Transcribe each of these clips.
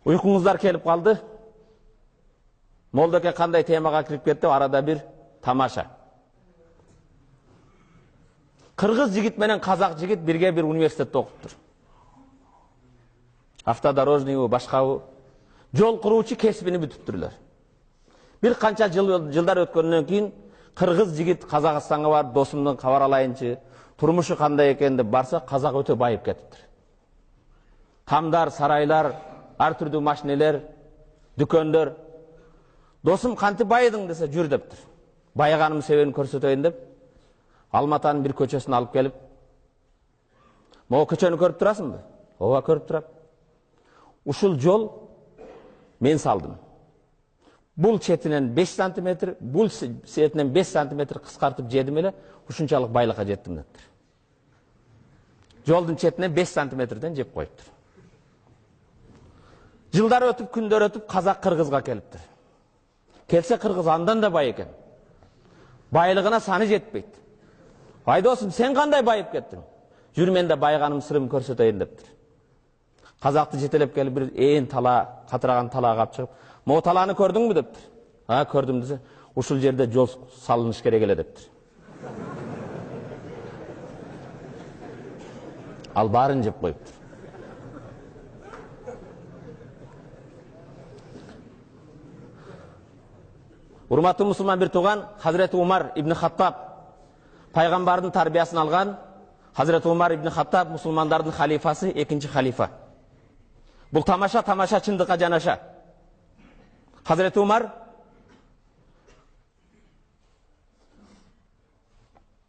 Uykuңuzдар келип калды. Молдоке кандай темага кирип кетти? Арада бир тамаша. Кыргыз жигит менен казак жигит бирге бир университетте окуптур. Автодорожныйбы, башкабы. Жол куруучу кесибини бүтүптүрлөр. Бир канча жылдар өткөндөн кийин кыргыз жигит Казакстанга барып, досумдун кабар алайынчы, турмушу кандай экен деп барса, казак өтө байып кетиптир. Камдар, сарайлар, ар түрдүү машинелер, дүкөндөр. Досум кантип байыдың десе, жүр дептир. Байыганым себебин көрсөтөйүн деп, Алматанын бир көчөсүн алып келип, "Могу көчөнү көрүп турасыңбы?" "Ооба, көрүп турам." "Ушул жол мен салдым. Бул четинен 5 сантиметр, бул четинен 5 сантиметр кыскартып жедим эле, ушунчалык байлыкка жеттим" дептир. Жолдун четинен 5 сантиметрден жеп коюптур. Жылдар өтүп, күндөр өтүп, казак кыргызга келиптир. Келсе кыргыз андан да бай экен. Байлыгына саны жетпейт. "Ай досум, сен кандай байып кеттиң?" "Жүр, мен да байыганым сырым көрсөтөйүн" дептир. Казакты жетелеп келип бир ээн тала, катыраган талаага алып чыгып, "Могу талааны көрдүңбү?" дептир. "А, көрдүм" десе, "Ушул жерде жол салыныш керек эле" дептир. Ал баарын жеп коюптур. Урматтуу мусулман бир тууган, Хазіреті Умар ибн Хаттаб пайгамбардын тарбиясын алган. Хазіреті Умар ибн Хаттаб мусулмандардын халифасы, экинчи халифа. Бул тамаша чындыкка жанаша. Хазіреті Умар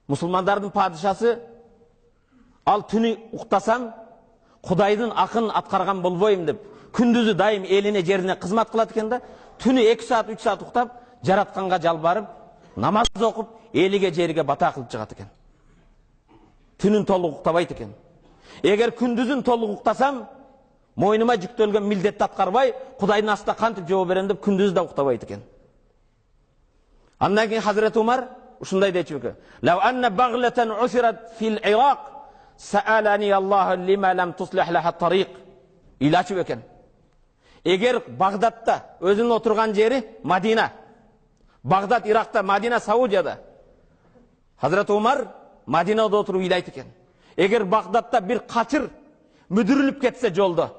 мусулмандардын падышасы, ал түнү уктасам, Кудайдын акын аткарган болбойм деп, күндүзү дайым элине жерине кызмат кылат экен да, түнү 2 саат, 3 саат уктап, жаратканга жалбарып, намаз окуп, элиге жериге бата кылып чыгат экен. Түнүн толук уктабайт экен. Эгер күндүзүн толук уктасам, мойнума жүктөлгөн милдетти аткарбай, Кудайдын астында кантип жооп берем деп күндүз да уктабайт экен. Андан кийин Хазіреті Умар ушундай дечү экен: "Лау анна баглатан усират фил Ирак, саалани Аллаху лима лам туслих лаха тариq." Илачу экен. Эгер Багдадта, өзүнүн отурган жери Мадина, Багдад Иракта, Мадина Саудияда. Хазіреті Умар Мадинада отуруп ыйлайт экен. Эгер Багдадта бир качыр мүдүрүлүп кетсе жолдо,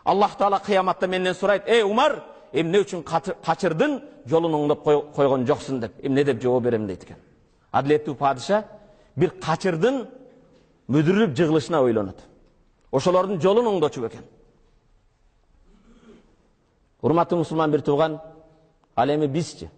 Аллах Таала кыяматта менден сурайт: "Эй Умар, эмне үчүн качырдын жолун оңдоп койгон жоксуң" деп, эмне деп жооп берем дейт экен. Адилеттүү падыша бир качырдын мүдүрүлүп жыгылышына ойлонот. Ошолордун жолун оңдочу экен. Урматтуу мусулман бир тууган, ал эми бизчи